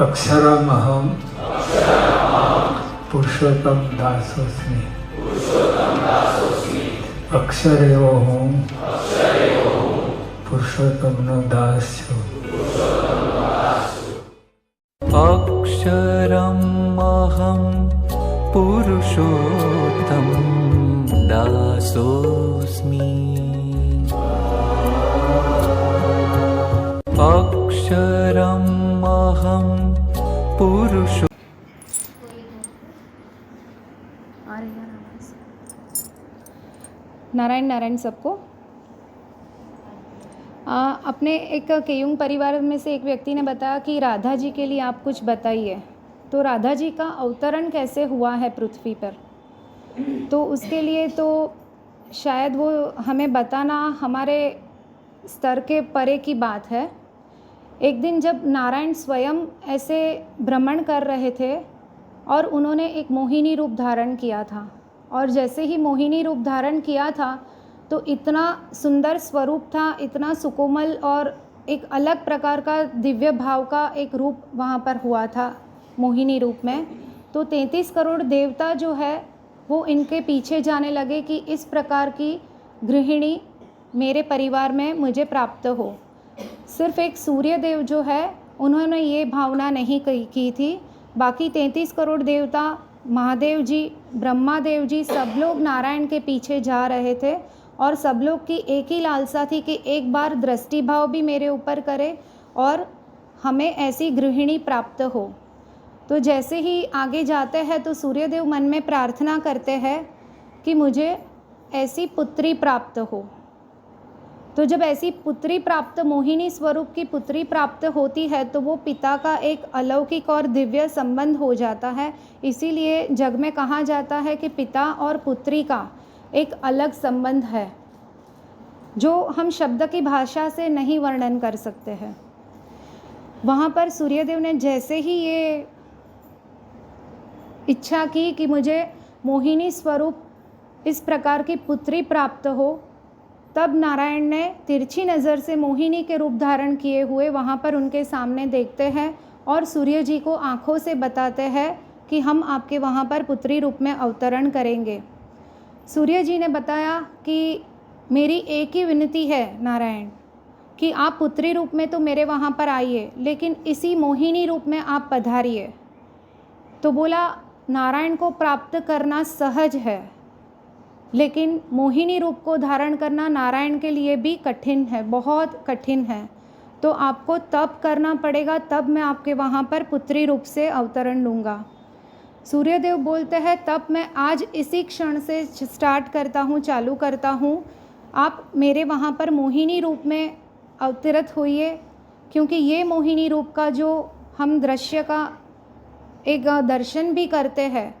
अक्षरमहं पुरुषोत्तम दासोस्मि। अक्षर एवो हूँ, पुरुषोत्तमनो दास छूं। अक्षरमहं पुरुषोत्तम दासोऽस्मि। अक्षरमहं पुरुषो नारायण नारायण सबको। अपने एक केयुंग परिवार में से एक व्यक्ति ने बताया कि राधा जी के लिए आप कुछ बताइए। तो राधा जी का अवतरण कैसे हुआ है पृथ्वी पर, तो उसके लिए तो शायद वो हमें बताना हमारे स्तर के परे की बात है। एक दिन जब नारायण स्वयं ऐसे भ्रमण कर रहे थे और उन्होंने एक मोहिनी रूप धारण किया था, और जैसे ही मोहिनी रूप धारण किया था तो इतना सुंदर स्वरूप था, इतना सुकोमल और एक अलग प्रकार का दिव्य भाव का एक रूप वहाँ पर हुआ था मोहिनी रूप में। तो 33 करोड़ देवता जो है वो इनके पीछे जाने लगे कि इस प्रकार की गृहिणी मेरे परिवार में मुझे प्राप्त हो। सिर्फ एक सूर्य देव जो है उन्होंने ये भावना नहीं की थी, बाकी 33 करोड़ देवता, महादेव जी, ब्रह्मा देव जी, सब लोग नारायण के पीछे जा रहे थे और सब लोग की एक ही लालसा थी कि एक बार दृष्टि भाव भी मेरे ऊपर करे और हमें ऐसी गृहिणी प्राप्त हो। तो जैसे ही आगे जाते हैं तो सूर्यदेव मन में प्रार्थना करते हैं कि मुझे ऐसी पुत्री प्राप्त हो। तो जब ऐसी पुत्री प्राप्त, मोहिनी स्वरूप की पुत्री प्राप्त होती है तो वो पिता का एक अलौकिक और दिव्य संबंध हो जाता है। इसीलिए जग में कहा जाता है कि पिता और पुत्री का एक अलग संबंध है जो हम शब्द की भाषा से नहीं वर्णन कर सकते हैं। वहाँ पर सूर्यदेव ने जैसे ही ये इच्छा की कि मुझे मोहिनी स्वरूप इस प्रकार की पुत्री प्राप्त हो, तब नारायण ने तिरछी नज़र से मोहिनी के रूप धारण किए हुए वहाँ पर उनके सामने देखते हैं और सूर्य जी को आँखों से बताते हैं कि हम आपके वहाँ पर पुत्री रूप में अवतरण करेंगे। सूर्य जी ने बताया कि मेरी एक ही विनती है नारायण कि आप पुत्री रूप में तो मेरे वहाँ पर आइए, लेकिन इसी मोहिनी रूप में आप पधारिए। तो बोला, नारायण को प्राप्त करना सहज है, लेकिन मोहिनी रूप को धारण करना नारायण के लिए भी कठिन है, बहुत कठिन है। तो आपको तप करना पड़ेगा, तब मैं आपके वहाँ पर पुत्री रूप से अवतरण लूँगा। सूर्यदेव बोलते हैं, तब मैं आज इसी क्षण से स्टार्ट करता हूँ, चालू करता हूँ। आप मेरे वहाँ पर मोहिनी रूप में अवतरित होइए, क्योंकि ये मोहिनी रूप का जो हम दृश्य का एक दर्शन भी करते हैं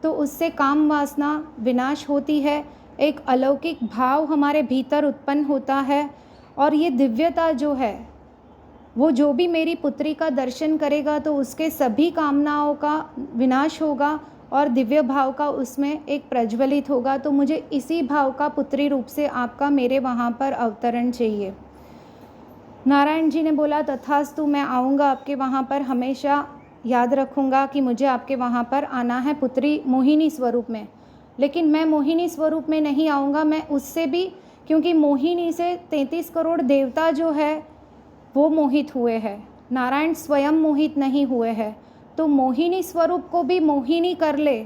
तो उससे काम वासना विनाश होती है, एक अलौकिक भाव हमारे भीतर उत्पन्न होता है। और ये दिव्यता जो है वो जो भी मेरी पुत्री का दर्शन करेगा तो उसके सभी कामनाओं का विनाश होगा और दिव्य भाव का उसमें एक प्रज्वलित होगा। तो मुझे इसी भाव का पुत्री रूप से आपका मेरे वहाँ पर अवतरण चाहिए। नारायण जी ने बोला, तथास्तु, मैं आऊँगा आपके वहाँ पर, हमेशा याद रखूँगा कि मुझे आपके वहाँ पर आना है पुत्री मोहिनी स्वरूप में। लेकिन मैं मोहिनी स्वरूप में नहीं आऊँगा, मैं उससे भी, क्योंकि मोहिनी से 33 करोड़ देवता जो है वो मोहित हुए हैं, नारायण स्वयं मोहित नहीं हुए हैं। तो मोहिनी स्वरूप को भी मोहिनी कर ले,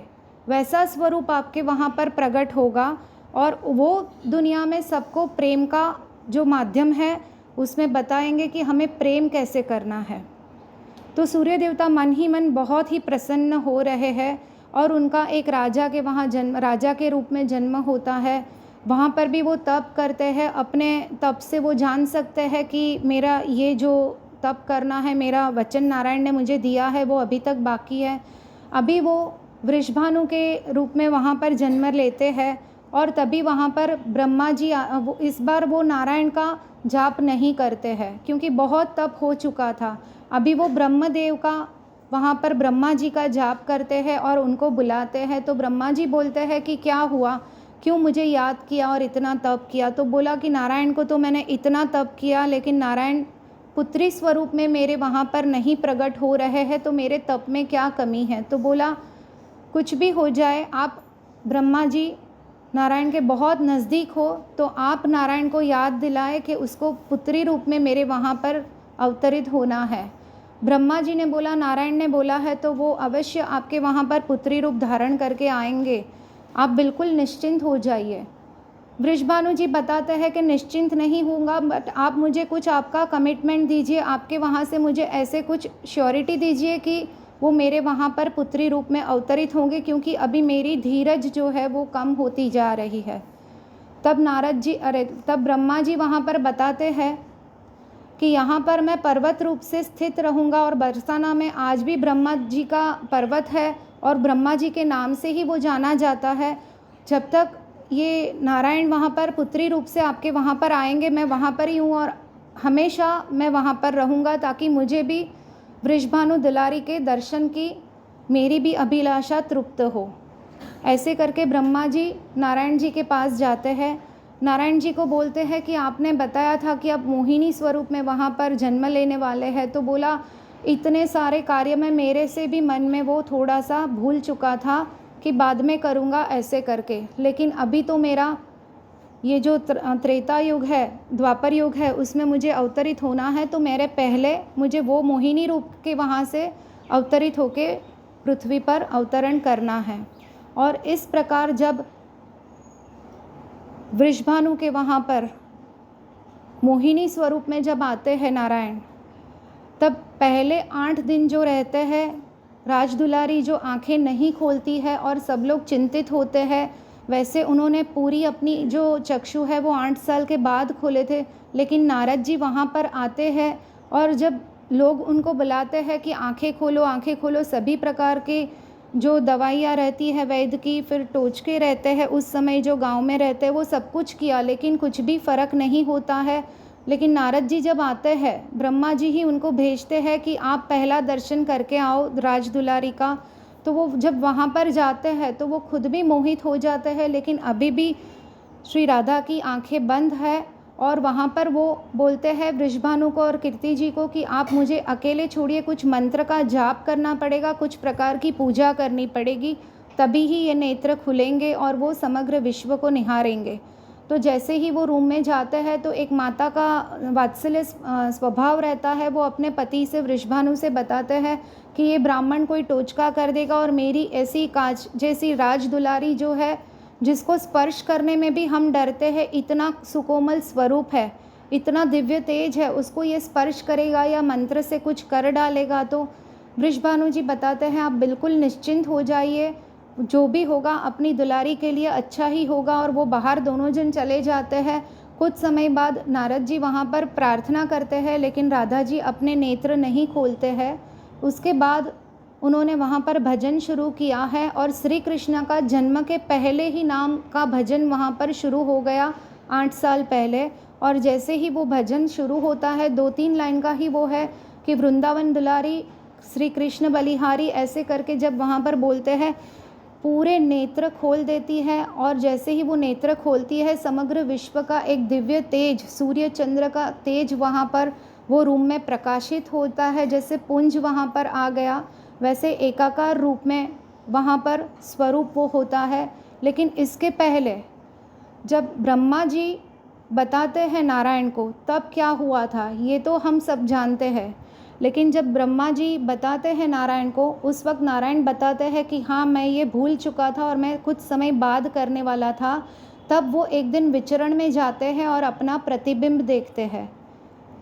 वैसा स्वरूप आपके वहाँ पर प्रकट होगा और वो दुनिया में सबको प्रेम का जो माध्यम है उसमें बताएंगे कि हमें प्रेम कैसे करना है। तो सूर्य देवता मन ही मन बहुत ही प्रसन्न हो रहे हैं और उनका एक राजा के वहाँ जन्म, राजा के रूप में जन्म होता है। वहाँ पर भी वो तप करते हैं, अपने तप से वो जान सकते हैं कि मेरा ये जो तप करना है, मेरा वचन नारायण ने मुझे दिया है वो अभी तक बाकी है। अभी वो वृषभानु के रूप में वहाँ पर जन्म लेते हैं और तभी वहाँ पर ब्रह्मा जी इस बार वो नारायण का जाप नहीं करते हैं क्योंकि बहुत तप हो चुका था। अभी वो ब्रह्मदेव का वहाँ पर ब्रह्मा जी का जाप करते हैं और उनको बुलाते हैं। तो ब्रह्मा जी बोलते हैं कि क्या हुआ, क्यों मुझे याद किया और इतना तप किया। तो बोला कि नारायण को तो मैंने इतना तप किया लेकिन नारायण पुत्री स्वरूप में मेरे वहाँ पर नहीं प्रकट हो रहे हैं तो मेरे तप में क्या कमी है। तो बोला कुछ भी हो जाए, आप ब्रह्मा जी नारायण के बहुत नज़दीक हो, तो आप नारायण को याद दिलाए कि उसको पुत्री रूप में मेरे वहाँ पर अवतरित होना है। ब्रह्मा जी ने बोला, नारायण ने बोला है तो वो अवश्य आपके वहाँ पर पुत्री रूप धारण करके आएंगे, आप बिल्कुल निश्चिंत हो जाइए। वृषभानु जी बताते हैं कि निश्चिंत नहीं होऊंगा, बट आप मुझे कुछ आपका कमिटमेंट दीजिए, आपके वहाँ से मुझे ऐसे कुछ श्योरिटी दीजिए कि वो मेरे वहाँ पर पुत्री रूप में अवतरित होंगे, क्योंकि अभी मेरी धीरज जो है वो कम होती जा रही है। तब ब्रह्मा जी वहाँ पर बताते हैं कि यहाँ पर मैं पर्वत रूप से स्थित रहूँगा, और बरसाना में आज भी ब्रह्मा जी का पर्वत है और ब्रह्मा जी के नाम से ही वो जाना जाता है। जब तक ये नारायण वहाँ पर पुत्री रूप से आपके वहाँ पर आएंगे, मैं वहाँ पर ही हूँ और हमेशा मैं वहाँ पर रहूँगा, ताकि मुझे भी वृषभानु दुलारी के दर्शन की मेरी भी अभिलाषा तृप्त हो। ऐसे करके ब्रह्मा जी नारायण जी के पास जाते हैं। नारायण जी को बोलते हैं कि आपने बताया था कि आप मोहिनी स्वरूप में वहाँ पर जन्म लेने वाले हैं। तो बोला इतने सारे कार्य में मेरे से भी मन में वो थोड़ा सा भूल चुका था कि बाद में करूँगा ऐसे करके, लेकिन अभी तो मेरा ये जो त्रेता युग है, द्वापर युग है, उसमें मुझे अवतरित होना है, तो मेरे पहले मुझे वो मोहिनी रूप के वहाँ से अवतरित होके पृथ्वी पर अवतरण करना है। और इस प्रकार जब वृषभानु के वहाँ पर मोहिनी स्वरूप में जब आते हैं नारायण, तब पहले 8 दिन जो रहते हैं, राजदुलारी जो आंखें नहीं खोलती है और सब लोग चिंतित होते हैं, वैसे उन्होंने पूरी अपनी जो चक्षु है वो 8 साल के बाद खोले थे। लेकिन नारद जी वहाँ पर आते हैं और जब लोग उनको बुलाते हैं कि आंखें खोलो, सभी प्रकार के जो दवाइयाँ रहती है वैद्य की, फिर टोचके रहते हैं उस समय जो गांव में रहते हैं, वो सब कुछ किया, लेकिन कुछ भी फ़र्क नहीं होता है। लेकिन नारद जी जब आते हैं, ब्रह्मा जी ही उनको भेजते हैं कि आप पहला दर्शन करके आओ राजदुलारी का। तो वो जब वहाँ पर जाते हैं तो वो खुद भी मोहित हो जाते हैं, लेकिन अभी भी श्री राधा की आंखें बंद है। और वहाँ पर वो बोलते हैं वृषभानु को और कीर्ति जी को कि आप मुझे अकेले छोड़िए, कुछ मंत्र का जाप करना पड़ेगा, कुछ प्रकार की पूजा करनी पड़ेगी, तभी ही ये नेत्र खुलेंगे और वो समग्र विश्व को निहारेंगे। तो जैसे ही वो रूम में जाते हैं तो एक माता का वात्सल्य स्वभाव रहता है, वो अपने पति से वृषभानु से बताते हैं कि ये ब्राह्मण कोई टोचका कर देगा और मेरी ऐसी कांच जैसी राजदुलारी जो है, जिसको स्पर्श करने में भी हम डरते हैं, इतना सुकोमल स्वरूप है, इतना दिव्य तेज है, उसको ये स्पर्श करेगा या मंत्र से कुछ कर डालेगा। तो वृषभानु जी बताते हैं आप बिल्कुल निश्चिंत हो जाइए, जो भी होगा अपनी दुलारी के लिए अच्छा ही होगा। और वो बाहर दोनों जन चले जाते हैं। कुछ समय बाद नारद जी वहाँ पर प्रार्थना करते हैं, लेकिन राधा जी अपने नेत्र नहीं खोलते हैं। उसके बाद उन्होंने वहाँ पर भजन शुरू किया है और श्री कृष्ण का जन्म के पहले ही नाम का भजन वहाँ पर शुरू हो गया 8 साल पहले। और जैसे ही वो भजन शुरू होता है, 2-3 लाइन का ही वो है कि वृंदावन दुलारी श्री कृष्ण बलिहारी, ऐसे करके जब वहाँ पर बोलते हैं, पूरे नेत्र खोल देती है। और जैसे ही वो नेत्र खोलती है, समग्र विश्व का एक दिव्य तेज, सूर्य चंद्र का तेज वहाँ पर वो रूम में प्रकाशित होता है। जैसे पुंज वहाँ पर आ गया, वैसे एकाकार रूप में वहाँ पर स्वरूप वो होता है। लेकिन इसके पहले जब ब्रह्मा जी बताते हैं नारायण को, तब क्या हुआ था ये तो हम सब जानते हैं। लेकिन जब ब्रह्मा जी बताते हैं नारायण को, उस वक्त नारायण बताते हैं कि हाँ, मैं ये भूल चुका था और मैं कुछ समय बाद करने वाला था। तब वो एक दिन विचरण में जाते हैं और अपना प्रतिबिंब देखते हैं।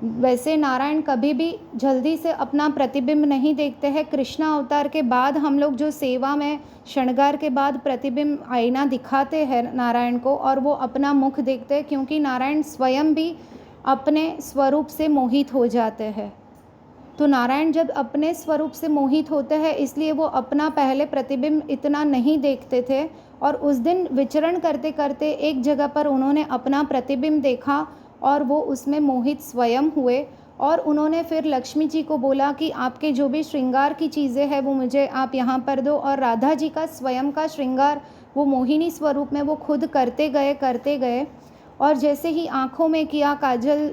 वैसे नारायण कभी भी जल्दी से अपना प्रतिबिंब नहीं देखते हैं। कृष्णा अवतार के बाद हम लोग जो सेवा में श्रृंगार के बाद प्रतिबिंब आईना दिखाते हैं नारायण को, और वो अपना मुख देखते हैं, क्योंकि नारायण स्वयं भी अपने स्वरूप से मोहित हो जाते हैं। तो नारायण जब अपने स्वरूप से मोहित होते हैं, इसलिए वो अपना पहले प्रतिबिंब इतना नहीं देखते थे। और उस दिन विचरण करते करते एक जगह पर उन्होंने अपना प्रतिबिंब देखा और वो उसमें मोहित स्वयं हुए। और उन्होंने फिर लक्ष्मी जी को बोला कि आपके जो भी श्रृंगार की चीज़ें हैं वो मुझे आप यहाँ पर दो। और राधा जी का स्वयं का श्रृंगार वो मोहिनी स्वरूप में वो खुद करते गए। और जैसे ही आँखों में किया, काजल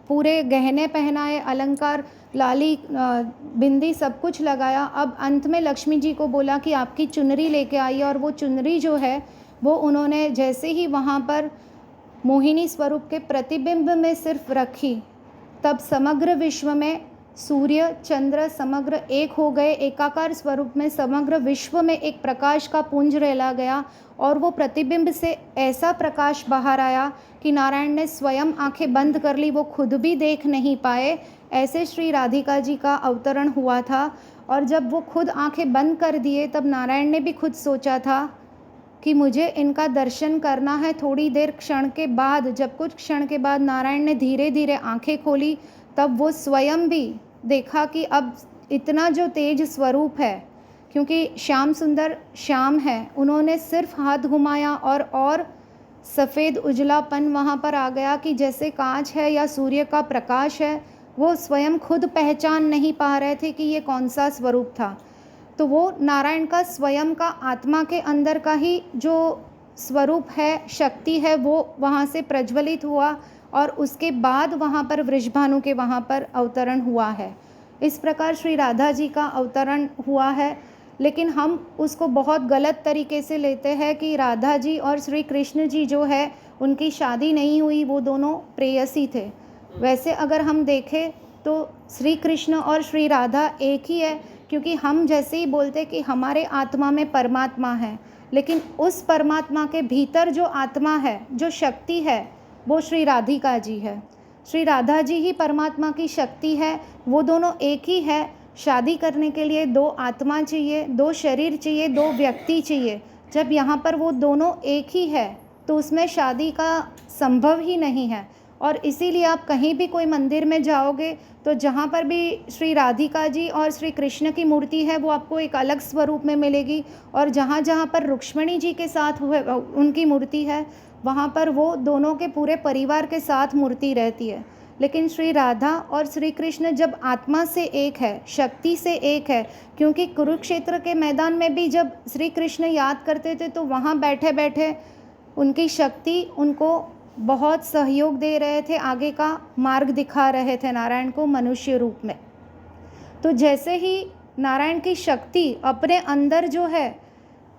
पूरे गहने पहनाए, अलंकार, लाली, बिंदी सब कुछ लगाया। अब अंत में लक्ष्मी जी को बोला कि आपकी चुनरी लेके आइए, और वो चुनरी जो है वो उन्होंने जैसे ही वहाँ पर मोहिनी स्वरूप के प्रतिबिंब में सिर्फ रखी, तब समग्र विश्व में सूर्य चंद्र समग्र एक हो गए। एकाकार स्वरूप में समग्र विश्व में एक प्रकाश का पुंज रेला गया, और वो प्रतिबिंब से ऐसा प्रकाश बाहर आया कि नारायण ने स्वयं आंखें बंद कर ली, वो खुद भी देख नहीं पाए। ऐसे श्री राधिका जी का अवतरण हुआ था। और जब वो खुद आंखें बंद कर दिए, तब नारायण ने भी खुद सोचा था कि मुझे इनका दर्शन करना है। थोड़ी देर क्षण के बाद, जब कुछ क्षण के बाद नारायण ने धीरे धीरे आंखें खोली, तब वो स्वयं भी देखा कि अब इतना जो तेज स्वरूप है, क्योंकि श्याम सुंदर श्याम है, उन्होंने सिर्फ हाथ घुमाया और सफ़ेद उजलापन वहाँ पर आ गया कि जैसे कांच है या सूर्य का प्रकाश है। वो स्वयं खुद पहचान नहीं पा रहे थे कि ये कौन सा स्वरूप था। तो वो नारायण का स्वयं का आत्मा के अंदर का ही जो स्वरूप है, शक्ति है, वो वहाँ से प्रज्वलित हुआ, और उसके बाद वहाँ पर वृषभानु के वहाँ पर अवतरण हुआ है। इस प्रकार श्री राधा जी का अवतरण हुआ है। लेकिन हम उसको बहुत गलत तरीके से लेते हैं कि राधा जी और श्री कृष्ण जी जो है उनकी शादी नहीं हुई, वो दोनों प्रेयसी थे। वैसे अगर हम देखें तो श्री कृष्ण और श्री राधा एक ही है, क्योंकि हम जैसे ही बोलते कि हमारे आत्मा में परमात्मा है, लेकिन उस परमात्मा के भीतर जो आत्मा है, जो शक्ति है, वो श्री राधिका जी है। श्री राधा जी ही परमात्मा की शक्ति है। वो दोनों एक ही है। शादी करने के लिए दो आत्मा चाहिए, दो शरीर चाहिए, दो व्यक्ति चाहिए। जब यहाँ पर वो दोनों एक ही है तो उसमें शादी का संभव ही नहीं है। और इसीलिए आप कहीं भी कोई मंदिर में जाओगे तो जहाँ पर भी श्री राधिका जी और श्री कृष्ण की मूर्ति है वो आपको एक अलग स्वरूप में मिलेगी, और जहाँ जहाँ पर रुक्ष्मणी जी के साथ उनकी मूर्ति है वहाँ पर वो दोनों के पूरे परिवार के साथ मूर्ति रहती है। लेकिन श्री राधा और श्री कृष्ण जब आत्मा से एक है, शक्ति से एक है, क्योंकि कुरुक्षेत्र के मैदान में भी जब श्री कृष्ण याद करते थे तो वहाँ बैठे बैठे उनकी शक्ति उनको बहुत सहयोग दे रहे थे, आगे का मार्ग दिखा रहे थे नारायण को मनुष्य रूप में। तो जैसे ही नारायण की शक्ति अपने अंदर जो है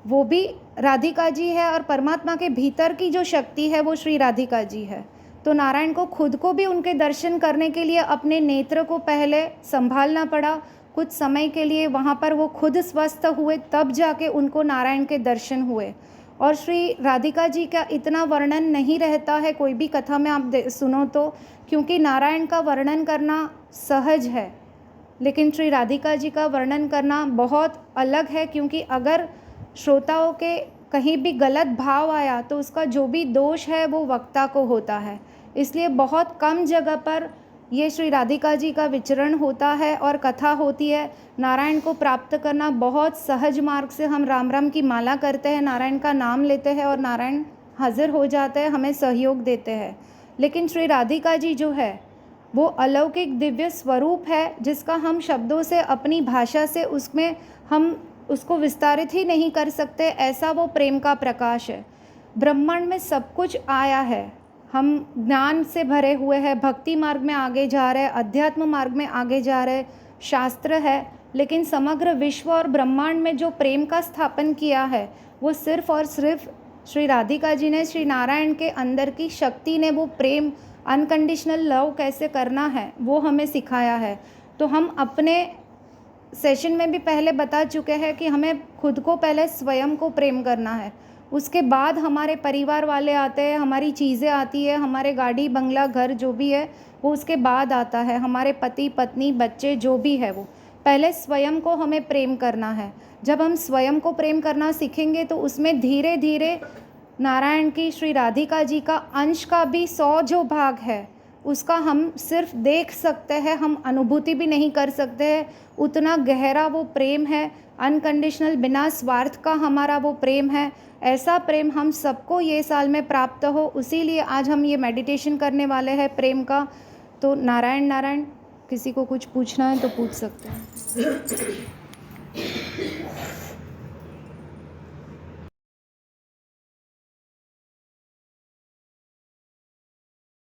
वो भी राधिका जी है, और परमात्मा के भीतर की जो शक्ति है वो श्री राधिका जी है, तो नारायण को खुद को भी उनके दर्शन करने के लिए अपने नेत्र को पहले संभालना पड़ा। कुछ समय के लिए वहाँ पर वो खुद स्वस्थ हुए, तब जाके उनको नारायण के दर्शन हुए। और श्री राधिका जी का इतना वर्णन नहीं रहता है कोई भी कथा में आप सुनो तो, क्योंकि नारायण का वर्णन करना सहज है, लेकिन श्री राधिका जी का वर्णन करना बहुत अलग है। क्योंकि अगर श्रोताओं के कहीं भी गलत भाव आया तो उसका जो भी दोष है वो वक्ता को होता है। इसलिए बहुत कम जगह पर ये श्री राधिका जी का विचरण होता है और कथा होती है। नारायण को प्राप्त करना बहुत सहज मार्ग से, हम राम राम की माला करते हैं, नारायण का नाम लेते हैं और नारायण हाजिर हो जाते हैं, हमें सहयोग देते हैं। लेकिन श्री राधिका जी जो है वो अलौकिक दिव्य स्वरूप है, जिसका हम शब्दों से, अपनी भाषा से उसमें हम उसको विस्तारित ही नहीं कर सकते। ऐसा वो प्रेम का प्रकाश है। ब्रह्मांड में सब कुछ आया है, हम ज्ञान से भरे हुए हैं, भक्ति मार्ग में आगे जा रहे हैं, अध्यात्म मार्ग में आगे जा रहे हैं, शास्त्र है, लेकिन समग्र विश्व और ब्रह्मांड में जो प्रेम का स्थापन किया है वो सिर्फ और सिर्फ श्री राधिका जी ने, श्री नारायण के अंदर की शक्ति ने वो प्रेम, अनकंडीशनल लव कैसे करना है वो हमें सिखाया है। तो हम अपने सेशन में भी पहले बता चुके हैं कि हमें खुद को पहले स्वयं को प्रेम करना है, उसके बाद हमारे परिवार वाले आते हैं, हमारी चीज़ें आती है, हमारे गाड़ी बंगला घर जो भी है वो उसके बाद आता है, हमारे पति पत्नी बच्चे जो भी है वो। पहले स्वयं को हमें प्रेम करना है। जब हम स्वयं को प्रेम करना सीखेंगे तो उसमें धीरे धीरे नारायण की, श्री राधिका जी का अंश का भी 100 जो भाग है उसका हम सिर्फ देख सकते हैं, हम अनुभूति भी नहीं कर सकते हैं। उतना गहरा वो प्रेम है, अनकंडीशनल, बिना स्वार्थ का हमारा वो प्रेम है। ऐसा प्रेम हम सबको ये साल में प्राप्त हो, इसीलिए आज हम ये मेडिटेशन करने वाले हैं प्रेम का। तो नारायण नारायण, किसी को कुछ पूछना है तो पूछ सकते हैं।